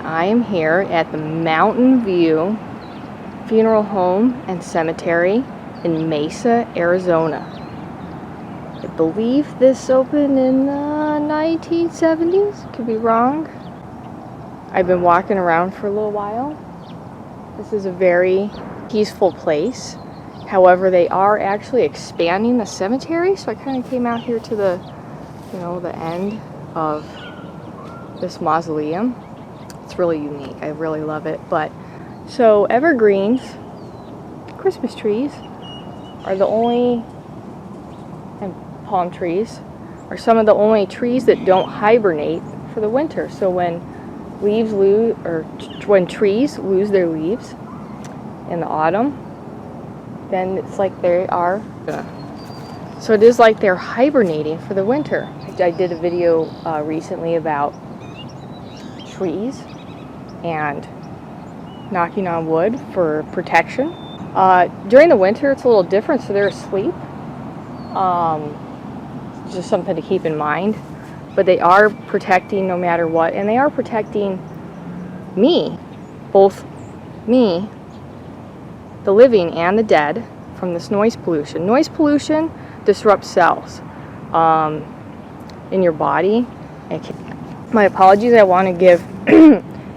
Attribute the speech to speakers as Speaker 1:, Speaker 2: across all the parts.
Speaker 1: I am here at the Mountain View Funeral Home and Cemetery in Mesa, Arizona. I believe this opened in the 1970s. Could be wrong. I've been walking around for a little while. This is a very peaceful place. However, they are actually expanding the cemetery, so I kind of came out here to the, the end of this mausoleum. It's really unique. I really love it. But so evergreens, Christmas trees, are the only, and palm trees are some of the only trees that don't hibernate for the winter. So when when trees lose their leaves in the autumn, then it's like they are. So it is like they're hibernating for the winter. I did a video recently about trees and knocking on wood for protection. During the winter it's a little different, so they're asleep. Just something to keep in mind. But they are protecting no matter what, and they are protecting me, both me, the living and the dead, from this noise pollution. Noise pollution disrupts cells in your body. My apologies, I want to give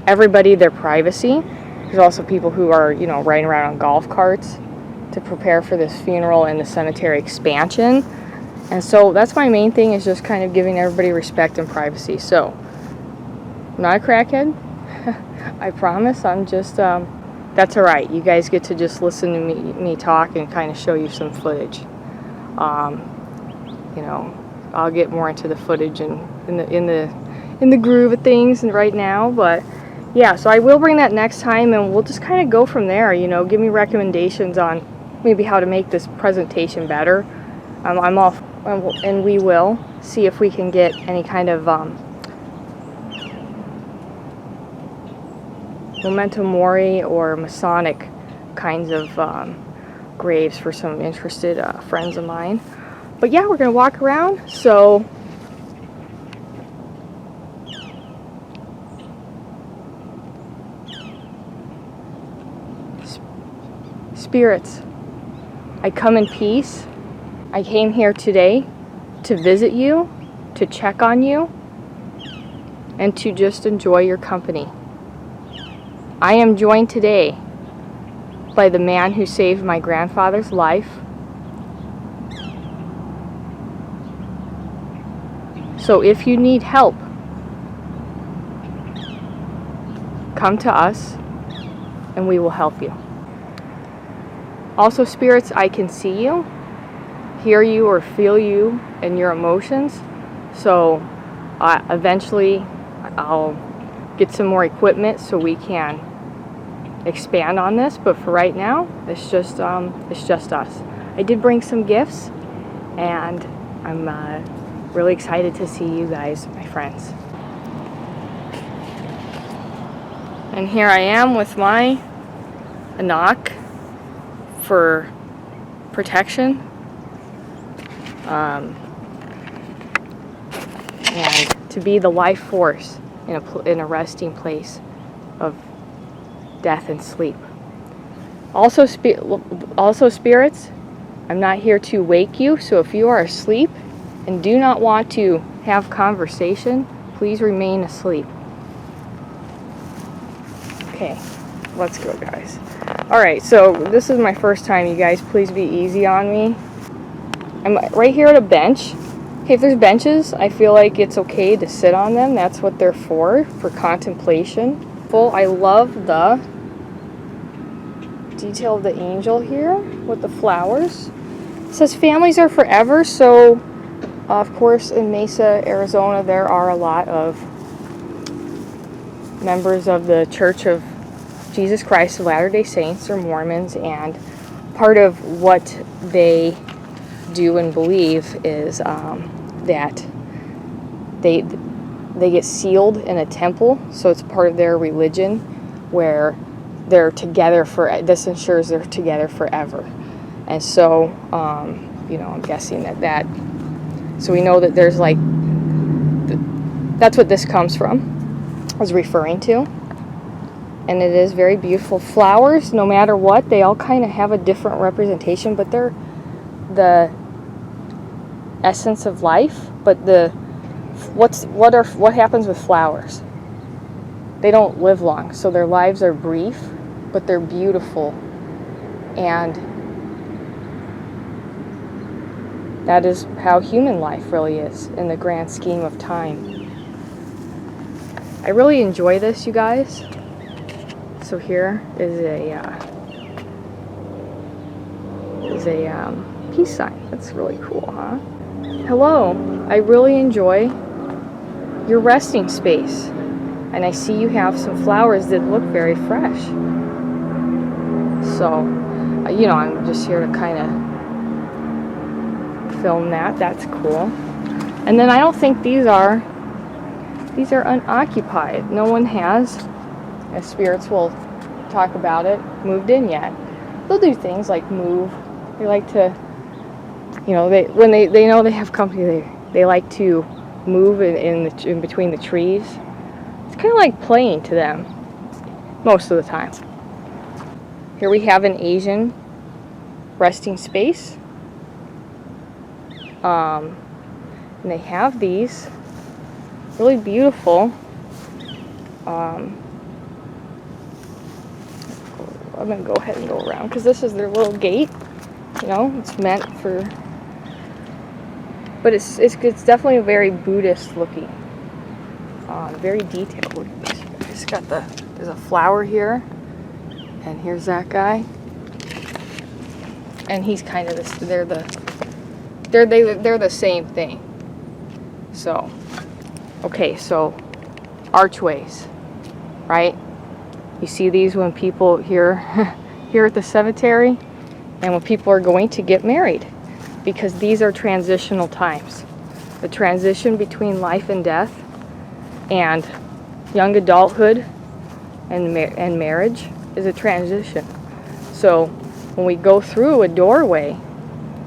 Speaker 1: everybody their privacy. There's also people who are, riding around on golf carts to prepare for this funeral and the cemetery expansion. And so that's my main thing, is just kind of giving everybody respect and privacy. So, I'm not a crackhead. I promise. I'm just, that's alright. You guys get to just listen to me talk and kind of show you some footage. I'll get more into the footage and in the groove of things and right now, but yeah, so I will bring that next time, and we'll just kind of go from there. Give me recommendations on maybe how to make this presentation better. I'm off, and we will see if we can get any kind of memento mori or Masonic kinds of graves for some interested friends of mine. But yeah, we're gonna walk around. So spirits, I come in peace. I came here today to visit you, to check on you, and to just enjoy your company. I am joined today by the man who saved my grandfather's life. So if you need help, come to us and we will help you. Also, spirits, I can see you, hear you, or feel you and your emotions. So eventually I'll get some more equipment so we can expand on this, but for right now it's just us. I did bring some gifts, and I'm really excited to see you guys, my friends. And here I am with my Anak for protection, and to be the life force in a resting place of death and sleep. Also spirits, I'm not here to wake you, so if you are asleep and do not want to have conversation, please remain asleep. Okay, let's go, guys. Alright, so this is my first time, you guys. Please be easy on me. I'm right here at a bench. Okay, if there's benches, I feel like it's okay to sit on them. That's what they're for contemplation. I love the detail of the angel here with the flowers. It says families are forever, so of course in Mesa, Arizona, there are a lot of members of the Church of Jesus Christ of Latter-day Saints, or Mormons, and part of what they do and believe is that they get sealed in a temple, so it's part of their religion where they're together this ensures they're together forever. And so I'm guessing that so we know that there's that's what this comes from, was referring to. and it is very beautiful. Flowers, no matter what, they all kind of have a different representation, but they're the essence of life. But what happens with flowers? They don't live long, so their lives are brief, but they're beautiful. And that is how human life really is in the grand scheme of time. I really enjoy this, you guys. So here is a peace sign. That's really cool, huh? Hello, I really enjoy your resting space. And I see you have some flowers that look very fresh. So, you know, I'm just here to kind of film that. That's cool. And then I don't think these are unoccupied. No one has, as spirits will talk about it, moved in yet. They'll do things like move. They like to, you know, when they know they have company, they like to move in between the trees. It's kind of like playing to them most of the time. Here we have an Asian resting space. And they have these really beautiful, I'm going to go ahead and go around because this is their little gate. You know, it's meant for, but it's definitely a very Buddhist looking, very detailed. It's got there's a flower here, and here's that guy, and he's kind of this. They're the same thing. So, okay, so archways, right? You see these when people here at the cemetery, and when people are going to get married, because these are transitional times. The transition between life and death, and young adulthood, and marriage is a transition. So when we go through a doorway,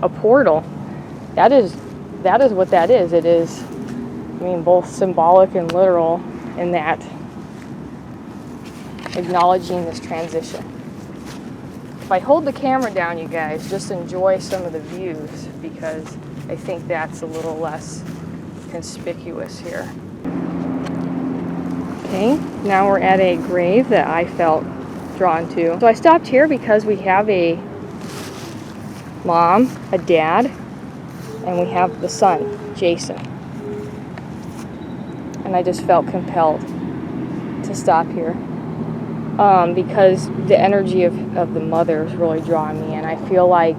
Speaker 1: a portal, that is what that is. It is, I mean, both symbolic and literal in that, acknowledging this transition. If I hold the camera down, you guys, just enjoy some of the views, because I think that's a little less conspicuous here. Okay, now we're at a grave that I felt drawn to. So I stopped here because we have a mom, a dad, and we have the son, Jason. And I just felt compelled to stop here. Because the energy of the mother is really drawing me, and I feel like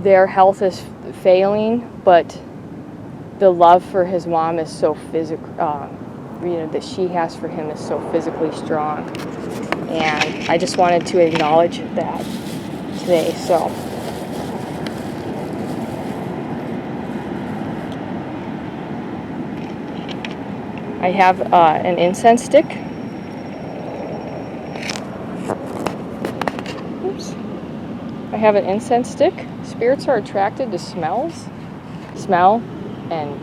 Speaker 1: their health is failing, but the love for his mom is so physical, you know, that she has for him is so physically strong, and I just wanted to acknowledge that today. So I have an incense stick. I have an incense stick. Spirits are attracted to smell and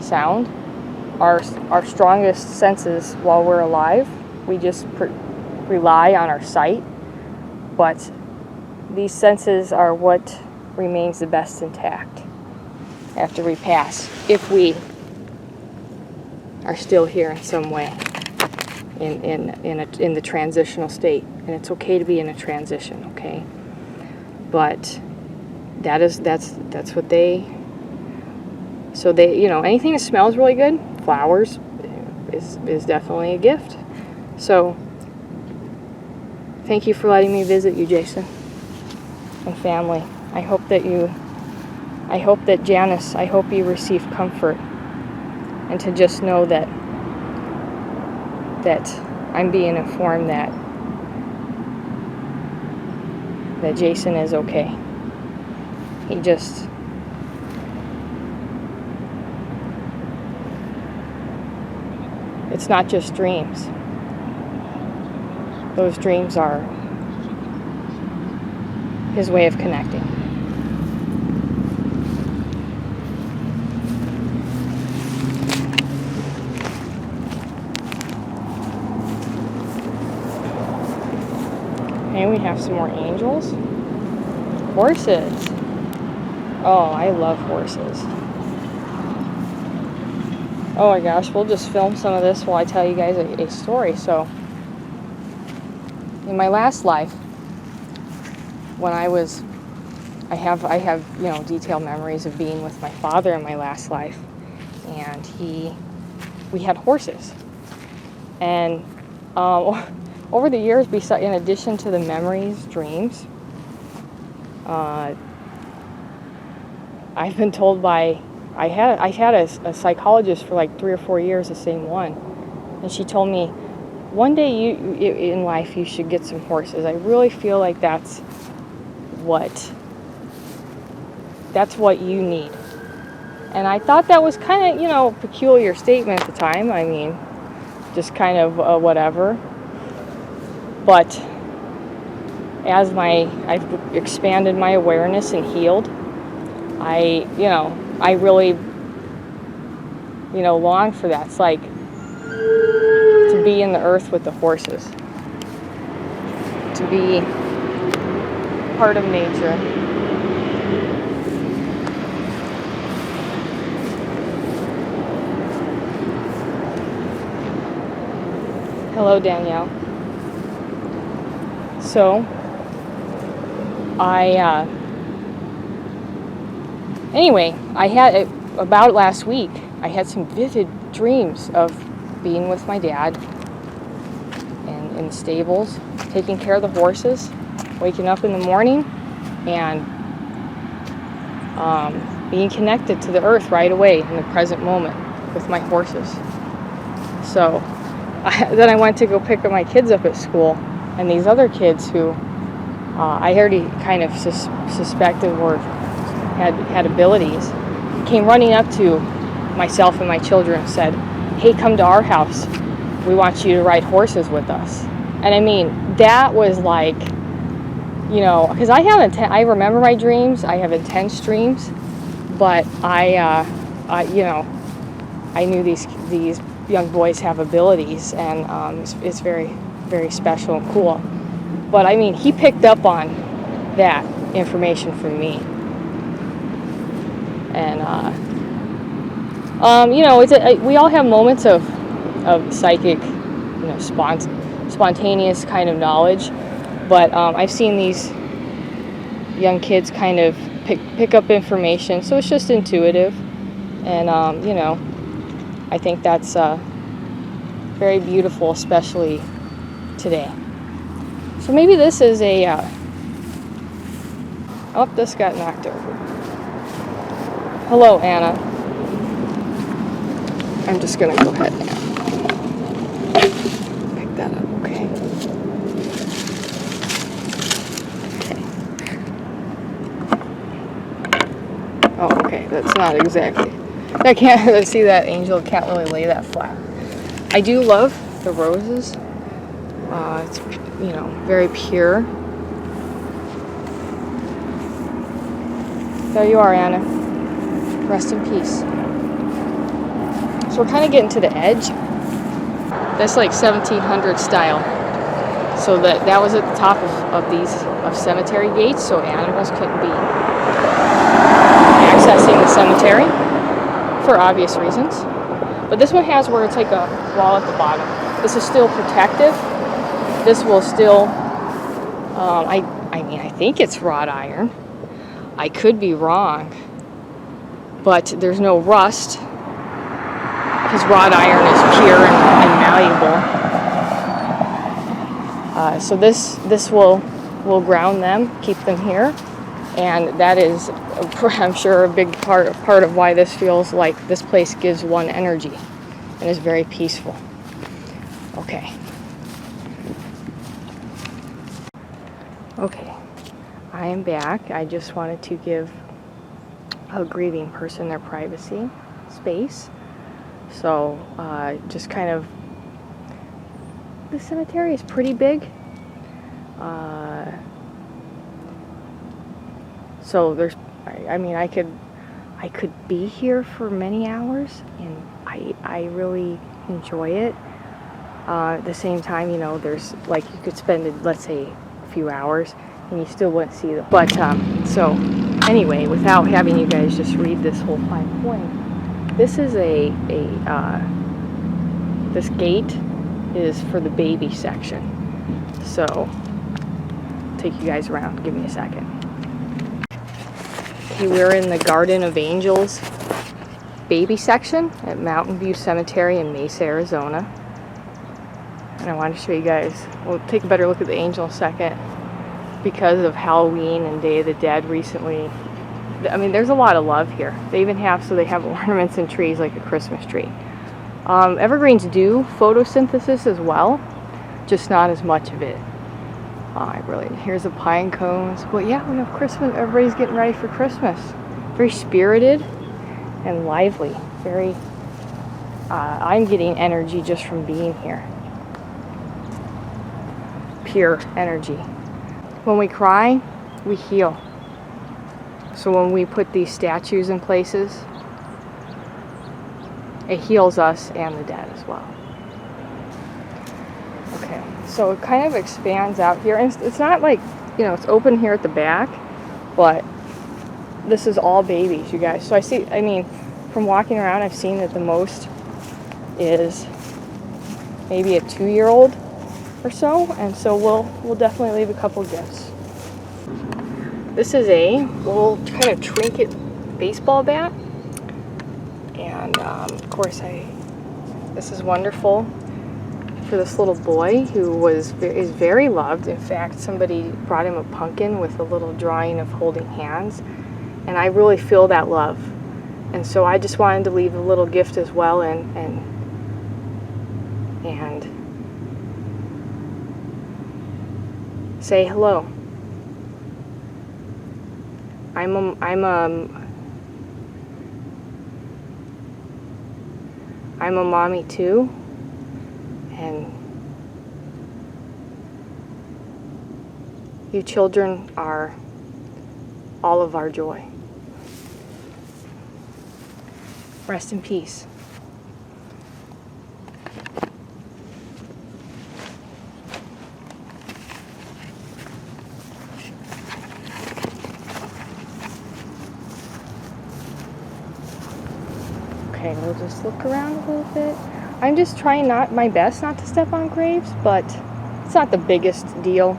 Speaker 1: sound. Our strongest senses while we're alive. We just rely on our sight, but these senses are what remains the best intact after we pass, if we are still here in some way in the transitional state. And it's okay to be in a transition, okay? But that's what they, so they, you know, anything that smells really good, flowers is definitely a gift. So thank you for letting me visit you, Jason, and family. I hope that Janice, I hope you receive comfort, and to just know that I'm being informed that Jason is okay. He just, it's not just dreams. Those dreams are his way of connecting. Okay, we have some more angels. Horses. Oh, I love horses. Oh my gosh, we'll just film some of this while I tell you guys a story. So, in my last life, when I have detailed memories of being with my father in my last life, and we had horses, and over the years, in addition to the memories, dreams, I've been told by I had a psychologist for like 3 or 4 years, the same one, and she told me, one day in life you should get some horses. I really feel like that's what you need. And I thought that was kind of, peculiar statement at the time. I mean, just kind of whatever. But as I've expanded my awareness and healed, I really, long for that. It's like to be in the earth with the horses, to be part of nature. Hello, Danielle. So, anyway, about last week, I had some vivid dreams of being with my dad and in the stables, taking care of the horses, waking up in the morning, and being connected to the earth right away in the present moment with my horses. So, then I went to go pick up my kids up at school, and these other kids who I already kind of suspected had abilities, came running up to myself and my children and said, "Hey, come to our house. We want you to ride horses with us." And I mean, that was like, because I remember my dreams. I have intense dreams, but I knew these young boys have abilities, and it's very, very special and cool. But I mean, he picked up on that information from me, and we all have moments of psychic, spontaneous kind of knowledge. But I've seen these young kids kind of pick up information, so it's just intuitive, and I think that's very beautiful, especially today. So maybe this is this got knocked over. Hello, Anna. I'm just gonna go ahead and pick that up, okay? Oh, okay, that's not exactly. I can't see that angel can't really lay that flat. I do love the roses. It's very pure. There you are, Anna. Rest in peace. So we're kind of getting to the edge. That's like 1700 style. So that was at the top of cemetery gates, so animals couldn't be accessing the cemetery for obvious reasons. But this one has where it's like a wall at the bottom. This is still protective. This will still, I think it's wrought iron. I could be wrong, but there's no rust because wrought iron is pure and malleable. So this will ground them, keep them here, and that is, I'm sure, a big part of why this feels like this place gives one energy and is very peaceful. Okay. Okay, I am back. I just wanted to give a grieving person their privacy space. So, just kind of, the cemetery is pretty big. So there's, I could be here for many hours, and I really enjoy it. At the same time, there's, like, you could spend, let's say, few hours, and you still wouldn't see them. But so anyway, without having you guys just read this whole fine point, this is this gate is for the baby section. So I'll take you guys around. Give me a second. Okay, we're in the Garden of Angels baby section at Mountain View Cemetery in Mesa, Arizona. And I want to show you guys, we'll take a better look at the angel in a second, because of Halloween and Day of the Dead recently. I mean, there's a lot of love here. They even have, so they have ornaments and trees like a Christmas tree. Evergreens do photosynthesis as well, just not as much of it. Here's the pine cones. Well, yeah, we have Christmas. Everybody's getting ready for Christmas. Very spirited and lively. Very, I'm getting energy just from being here. Pure energy. When we cry, we heal. So when we put these statues in places, it heals us and the dead as well. Okay, so it kind of expands out here, and it's not like, you know, it's open here at the back, but this is all babies, you guys. So I mean, from walking around, I've seen that the most is maybe a 2-year-old or so, and so we'll definitely leave a couple gifts. This is a little kind of trinket baseball bat, and of course this is wonderful for this little boy who is very loved. In fact, somebody brought him a pumpkin with a little drawing of holding hands, and I really feel that love. And so I just wanted to leave a little gift as well, and say hello. I'm a mommy too, and you children are all of our joy. Rest in peace. Okay, we'll just look around a little bit. I'm just trying my best not to step on graves, but it's not the biggest deal.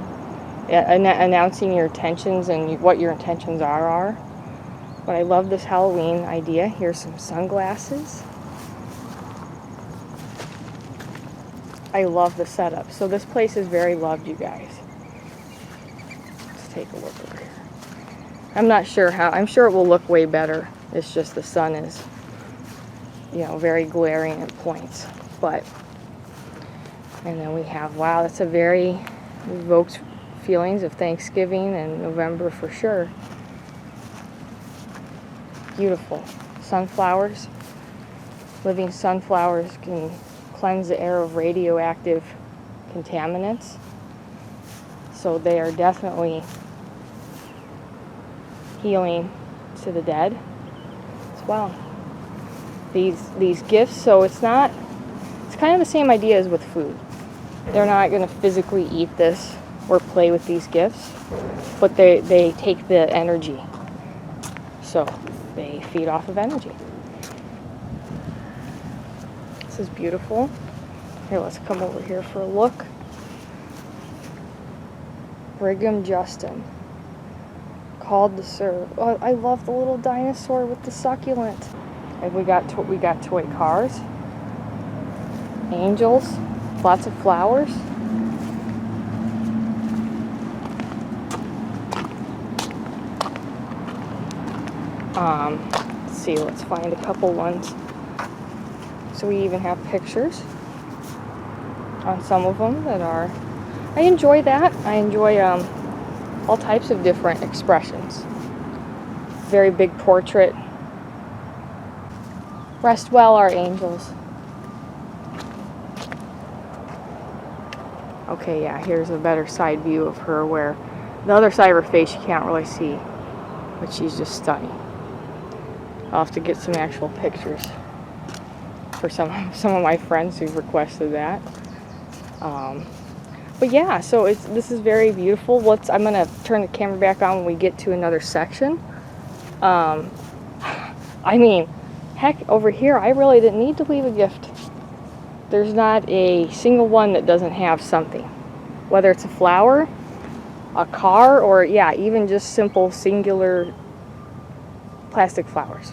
Speaker 1: Announcing your intentions and what your intentions are. But I love this Halloween idea. Here's some sunglasses. I love the setup. So this place is very loved, you guys. Let's take a look over here. I'm not sure how. I'm sure it will look way better. It's just the sun is, you know, very glaring at points. But, and then we have, wow, that's a very evokes feelings of Thanksgiving and November for sure. Beautiful. Sunflowers. Living sunflowers can cleanse the air of radioactive contaminants. So they are definitely healing to the dead as well. These gifts, so it's kind of the same idea as with food. They're not going to physically eat this or play with these gifts, but they take the energy. So they feed off of energy. This is beautiful. Here, let's come over here for a look. Brigham Justin. Called to serve. Oh, I love the little dinosaur with the succulent. And we got toy cars. Angels. Lots of flowers. Let's see, let's find a couple ones. So we even have pictures on some of them that are, I enjoy that. I enjoy all types of different expressions. Very big portrait. Rest well, our angels. Okay, yeah, here's a better side view of her, where the other side of her face you can't really see, but she's just stunning. I'll have to get some actual pictures for some of my friends who've requested that. But yeah, so this is very beautiful. I'm gonna turn the camera back on when we get to another section. I mean, heck, over here, I really didn't need to leave a gift. There's not a single one that doesn't have something. Whether it's a flower, a car, or yeah, even just simple singular plastic flowers.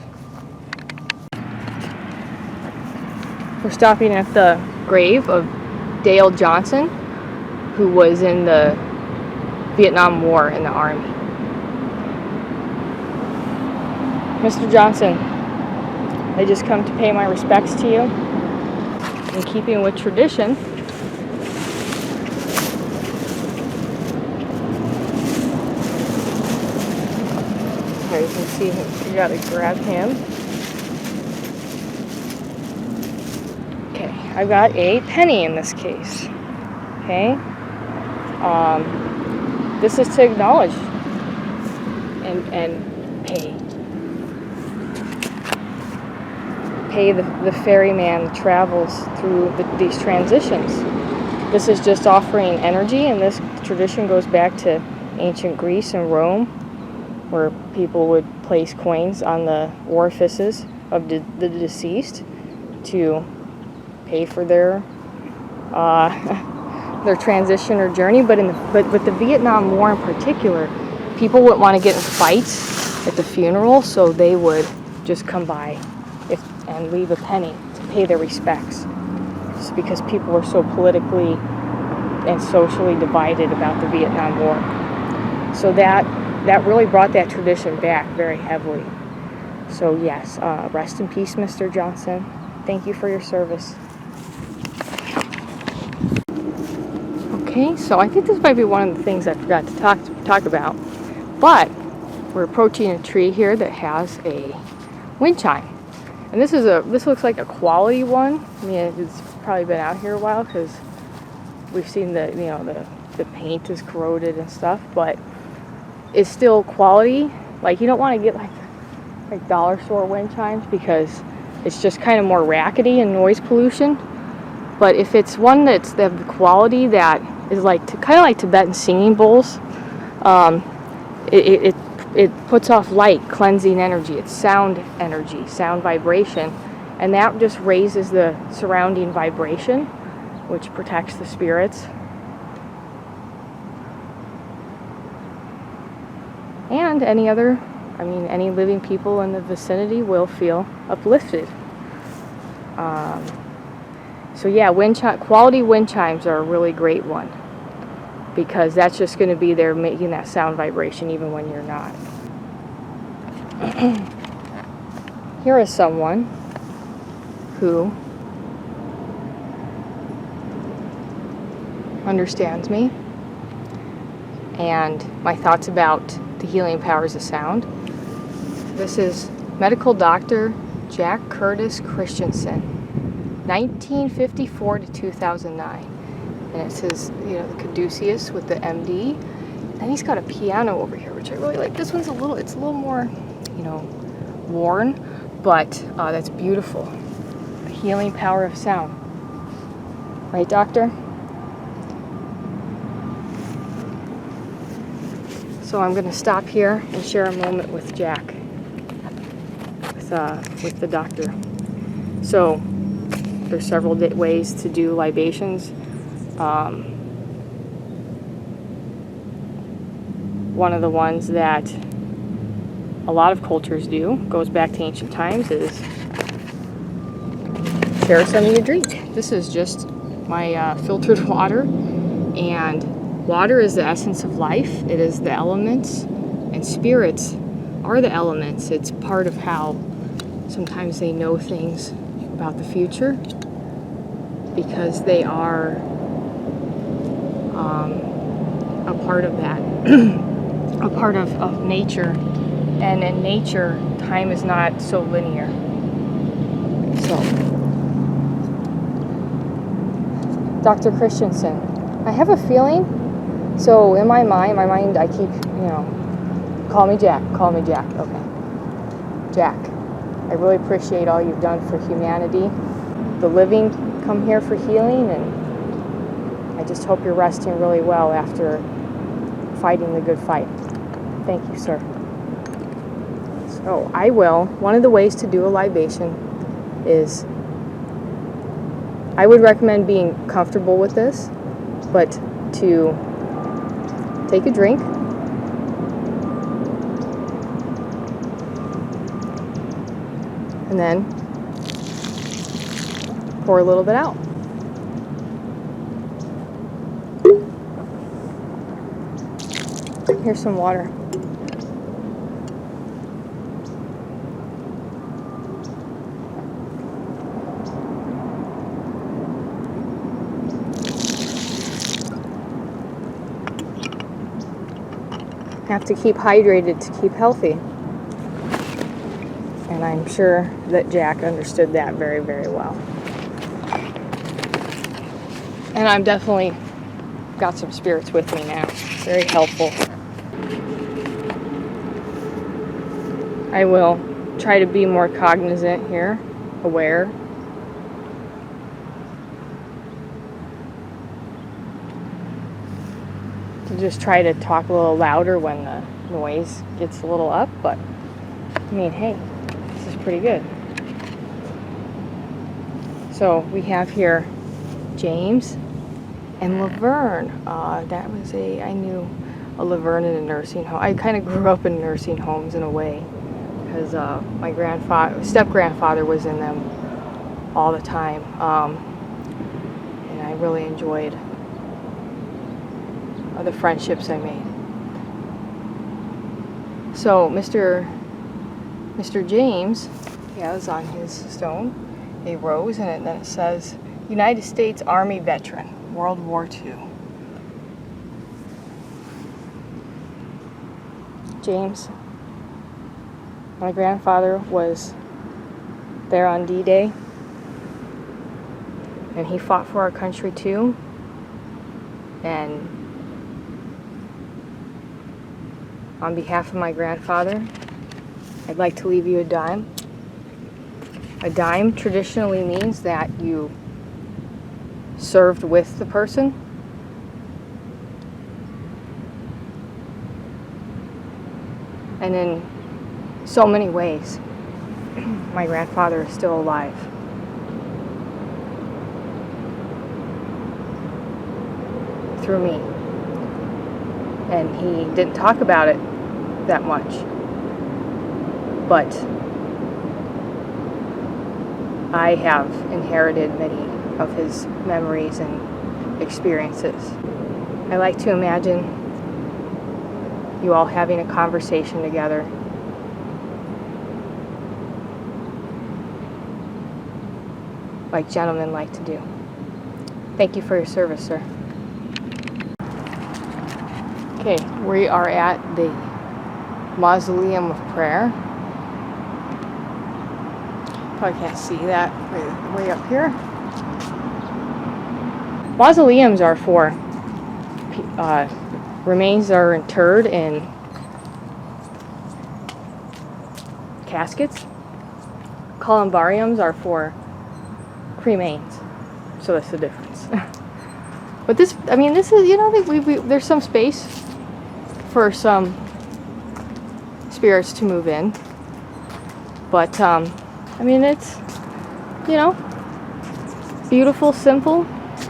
Speaker 1: We're stopping at the grave of Dale Johnson, who was in the Vietnam War in the Army. Mr. Johnson, I just come to pay my respects to you. In keeping with tradition, okay, you can see him. You gotta grab him. Okay, I've got a penny in this case. Okay, this is to acknowledge and pay the ferryman that travels through these transitions. This is just offering energy, and this tradition goes back to ancient Greece and Rome, where people would place coins on the orifices of the deceased to pay for their transition or journey. But with the Vietnam War in particular, people wouldn't want to get in fights at the funeral, so they would just come by and leave a penny to pay their respects, just because people were so politically and socially divided about the Vietnam War. So that really brought that tradition back very heavily. So yes, rest in peace, Mr. Johnson. Thank you for your service. Okay, so I think this might be one of the things I forgot to talk about, but we're approaching a tree here that has a wind chime. And this looks like a quality one. I mean, it's probably been out here a while because we've seen the paint is corroded and stuff, but it's still quality. Like, you don't want to get like dollar store wind chimes because it's just kind of more rackety and noise pollution. But if it's one that's the quality that is kind of like Tibetan singing bowls, it puts off light, cleansing energy. It's sound energy, sound vibration, and that just raises the surrounding vibration, which protects the spirits. And any living people in the vicinity will feel uplifted. So yeah, quality wind chimes are a really great one, because that's just going to be there making that sound vibration even when you're not. Here is someone who understands me and my thoughts about the healing powers of sound. This is medical doctor Jack Curtis Christensen, 1954 to 2009. And it says, the caduceus with the MD. And he's got a piano over here, which I really like. This one's a little more, worn, but that's beautiful. The healing power of sound. Right, doctor? So I'm going to stop here and share a moment with Jack, with the doctor. So there's several ways to do libations. One of the ones that a lot of cultures do, goes back to ancient times, is share some of your drink. This is just my filtered water, and water is the essence of life. It is the elements, and spirits are the elements. It's part of how sometimes they know things about the future, because they are a part of that, a part of nature. And in nature, time is not so linear. So, Dr. Christensen, I have a feeling, so in my mind, I keep, call me Jack, okay. Jack, I really appreciate all you've done for humanity. The living come here for healing, and I just hope you're resting really well after fighting the good fight. Thank you, sir. So one of the ways to do a libation is, I would recommend being comfortable with this, but to take a drink, and then pour a little bit out. Here's some water. Have to keep hydrated to keep healthy. And I'm sure that Jack understood that very, very well. And I'm definitely got some spirits with me now. Very helpful. I will try to be more cognizant here, aware. To just try to talk a little louder when the noise gets a little up, but I mean, hey, this is pretty good. So we have here James and Laverne. I knew a Laverne in a nursing home. I kind of grew up in nursing homes in a way, because my step-grandfather was in them all the time, and I really enjoyed the friendships I made. So Mr. James has on his stone a rose in it, and then it says, United States Army veteran, World War II. James, my grandfather was there on D-Day, and he fought for our country too. And on behalf of my grandfather, I'd like to leave you a dime. A dime traditionally means that you served with the person. And in so many ways, my grandfather is still alive. Through me. And he didn't talk about it that much. But I have inherited many of his memories and experiences. I like to imagine you all having a conversation together. Like gentlemen like to do. Thank you for your service, sir. Okay, we are at the Mausoleum of Prayer. Probably can't see that way up here. Mausoleums are for remains that are interred in caskets. Columbariums are for cremains. So that's the difference. But this is, there's some space for some spirits to move in. But, it's, beautiful, simple,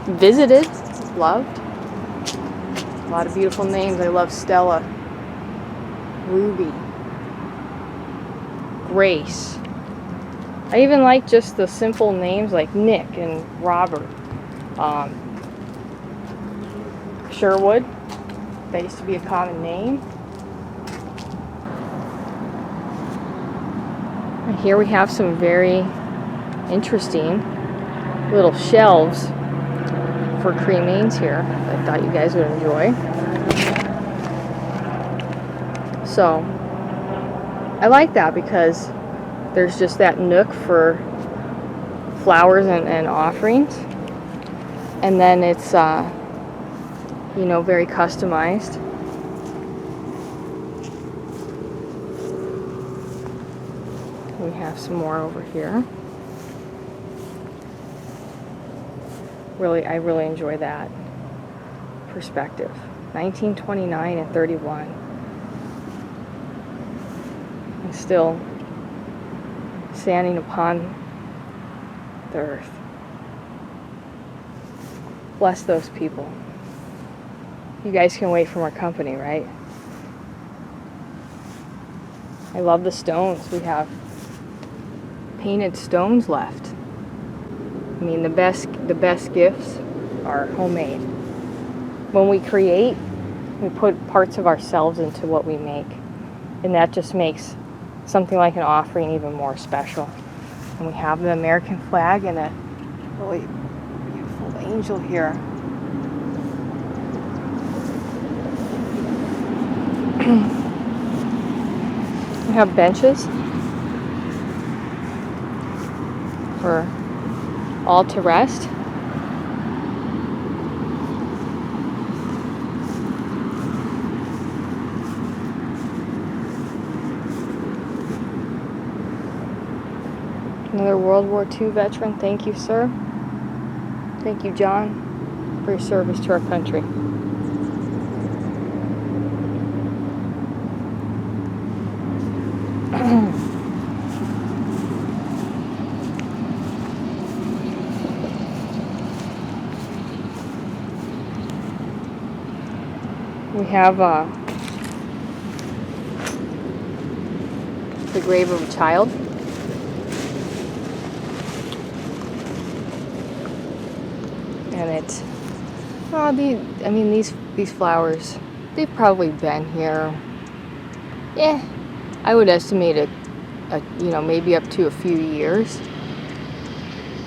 Speaker 1: visited, loved. A lot of beautiful names. I love Stella, Ruby, Grace. I even like just the simple names like Nick and Robert. Sherwood. That used to be a common name. And here we have some very interesting little shelves for cremains here that I thought you guys would enjoy. So I like that because there's just that nook for flowers and offerings, and then it's very customized. We have some more over here. I really enjoy that. perspective. 1929 and 31. And still standing upon the earth. Bless those people. You guys can wait for more company, right? I love the stones. We have painted stones left. I mean, the best gifts are homemade. When we create, we put parts of ourselves into what we make. And that just makes something like an offering even more special. And we have the American flag and a really beautiful angel here. We have benches for all to rest. Another World War II veteran. Thank you, sir. Thank you, John, for your service to our country. We have the grave of a child. And it's, these flowers, they've probably been here, I would estimate it, maybe up to a few years.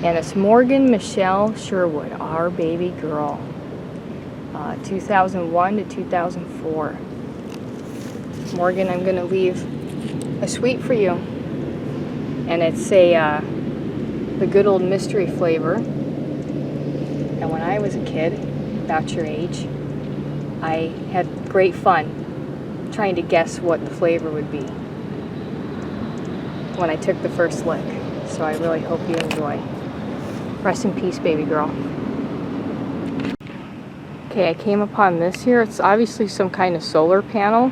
Speaker 1: And it's Morgan Michelle Sherwood, our baby girl, 2001 to 2004. Morgan, I'm going to leave a sweet for you. And it's the good old mystery flavor. And when I was a kid, about your age, I had great fun trying to guess what the flavor would be when I took the first lick. So I really hope you enjoy. Rest in peace, baby girl. Okay, I came upon this here. It's obviously some kind of solar panel,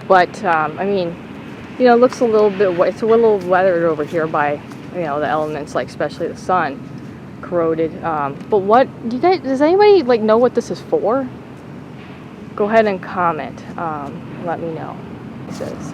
Speaker 1: but it looks a little bit, it's a little weathered over here by, the elements, like especially the sun. Corroded, but what do you guys, does anybody know what this is for? Go ahead and comment. Let me know. It says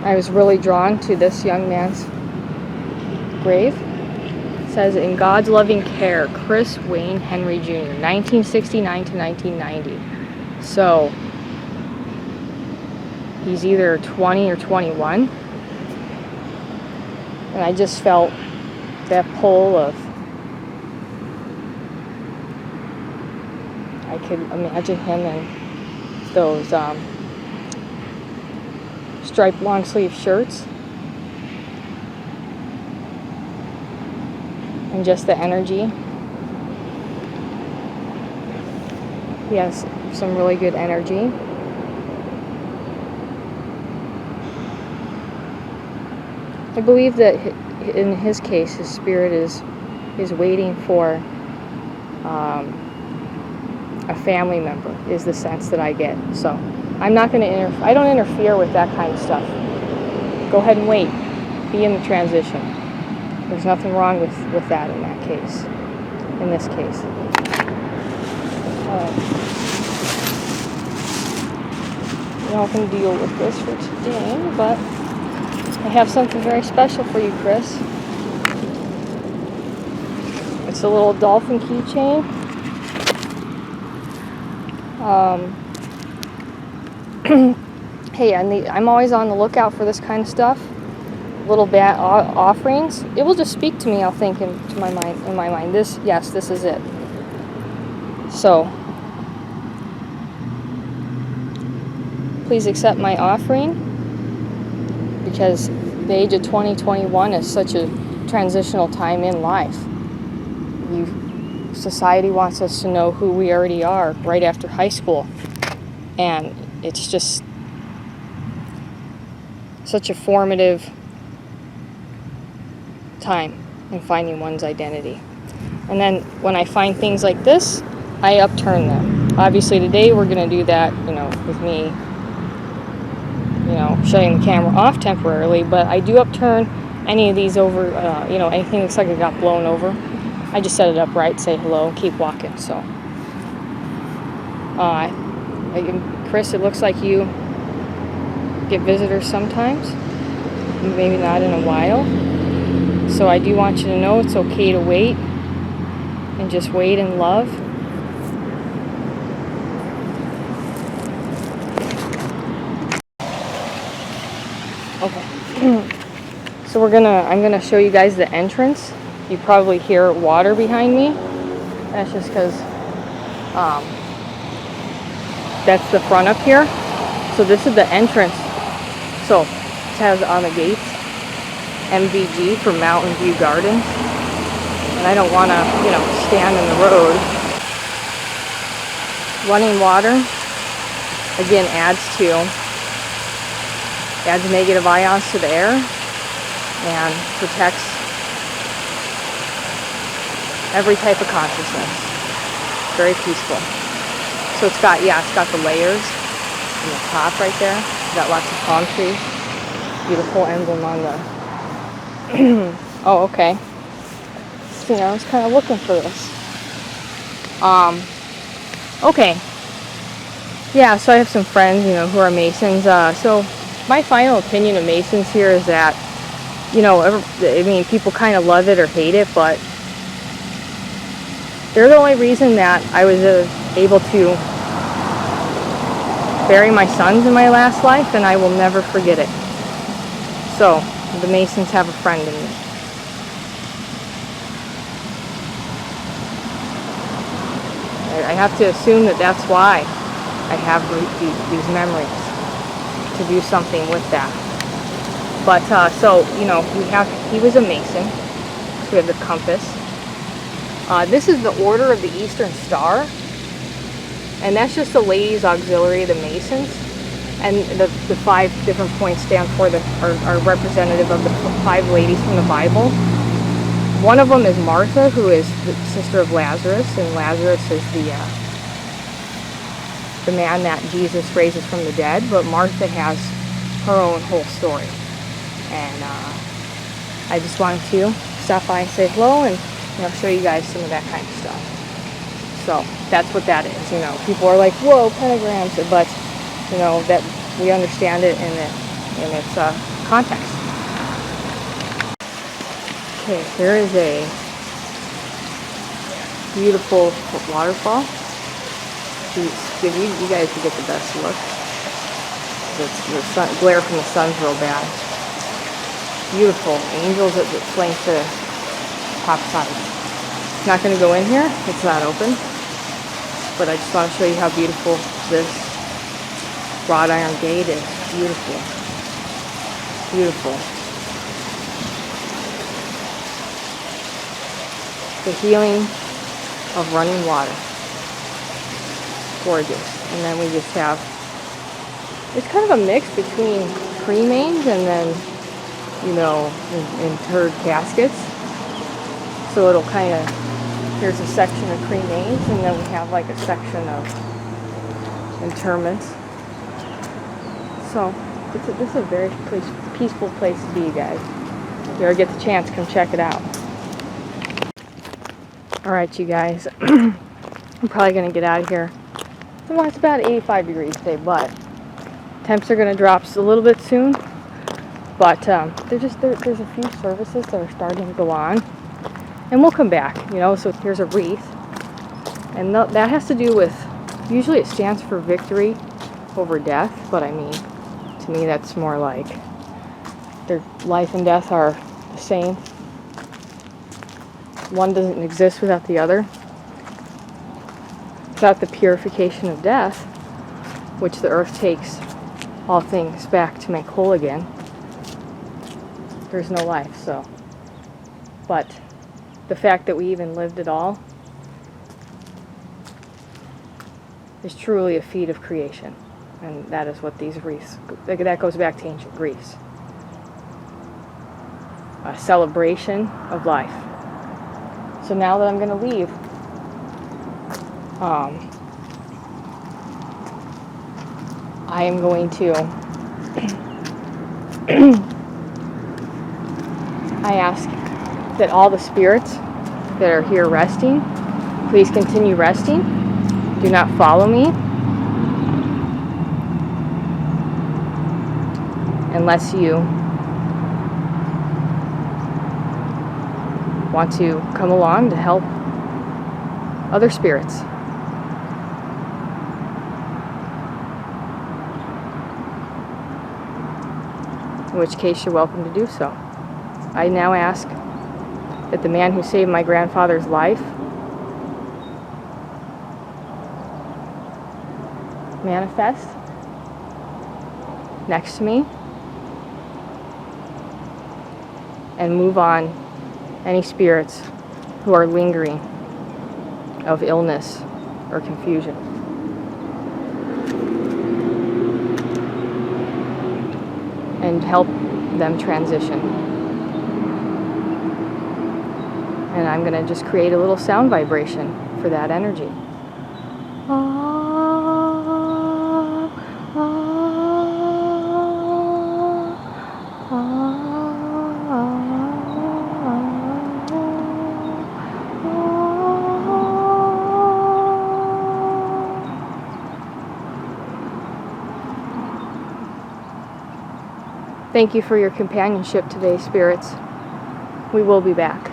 Speaker 1: I was really drawn to this young man's grave. It says, in God's loving care, Chris Wayne Henry Jr., 1969 to 1990. So, he's either 20 or 21. And I just felt that pull of, I could imagine him in those, striped long sleeve shirts, and just the energy. He has some really good energy. I believe that in his case, his spirit is waiting for a family member, is the sense that I get. So I'm not going to I don't interfere with that kind of stuff. Go ahead and wait. Be in the transition. There's nothing wrong with that in that case. In this case. I'm not going to deal with this for today, but I have something very special for you, Chris. It's a little dolphin keychain. Hey, I'm always on the lookout for this kind of stuff. Little offerings. It will just speak to me, I'll think, in my mind. This is it. So, please accept my offering, because the age of 2021 is such a transitional time in life. society wants us to know who we already are right after high school. And it's just such a formative time in finding one's identity. And then when I find things like this, I upturn them. Obviously today we're going to do that, with me, shutting the camera off temporarily, but I do upturn any of these over, anything looks like it got blown over. I just set it up right, say hello, keep walking. So, Chris, it looks like you get visitors sometimes, maybe not in a while. So I do want you to know it's okay to wait and just wait in love. Okay. So I'm gonna show you guys the entrance. You probably hear water behind me. That's just because that's the front up here. So this is the entrance. So it has on the gates MVG for Mountain View Gardens. And I don't want to, stand in the road. Running water, again, adds negative ions to the air and protects every type of consciousness. Very peaceful. So it's got the layers in the top right there. It's got lots of palm trees. Beautiful emblem on the oh, okay. See, I was kind of looking for this. Okay. Yeah, so I have some friends, who are Masons. So my final opinion of Masons here is that, people kind of love it or hate it, but they're the only reason that I was able to bury my sons in my last life, and I will never forget it. So, the Masons have a friend in me. I have to assume that that's why I have these memories, to do something with that. But, he was a Mason. So we have the compass. This is the Order of the Eastern Star. And that's just the ladies' auxiliary of the Masons. And the 5 different points stand for are representative of the 5 ladies from the Bible. One of them is Martha, who is the sister of Lazarus, and Lazarus is the man that Jesus raises from the dead, but Martha has her own whole story. And I just wanted to stop by and say hello and show you guys some of that kind of stuff. So that's what that is. People are like, whoa, pentagrams, but that we understand it in its context. Okay, here is a beautiful waterfall. You guys will get the best look. The glare from the sun's real bad. Beautiful angels that flank the top side. Not going to go in here. It's not open. But I just want to show you how beautiful this wrought iron gate is. Beautiful. Beautiful. The healing of running water. Gorgeous. And then we just have, it's kind of a mix between cremains and then, interred caskets. So it'll kind of, here's a section of cremains, and then we have like a section of interments. So this is a very peaceful place to be, you guys. If you ever get the chance, come check it out. Alright, you guys. I'm probably going to get out of here. Well, it's about 85 degrees today, but temps are going to drop a little bit soon. But there's a few services that are starting to go on. And we'll come back, so here's a wreath. And that has to do with, usually it stands for victory over death, but to me that's more like their life and death are the same. One doesn't exist without the other. Without the purification of death, which the earth takes all things back to make whole again, there's no life. So, but the fact that we even lived at all is truly a feat of creation. And that is what these wreaths, that goes back to ancient Greece. A celebration of life. So now that I'm going to leave, I am going to I ask that all the spirits that are here resting, please continue resting. Do not follow me unless you want to come along to help other spirits. In which case you're welcome to do so. I now ask that the man who saved my grandfather's life manifest next to me and move on any spirits who are lingering of illness or confusion. And help them transition. And I'm going to just create a little sound vibration for that energy. Thank you for your companionship today, spirits. We will be back.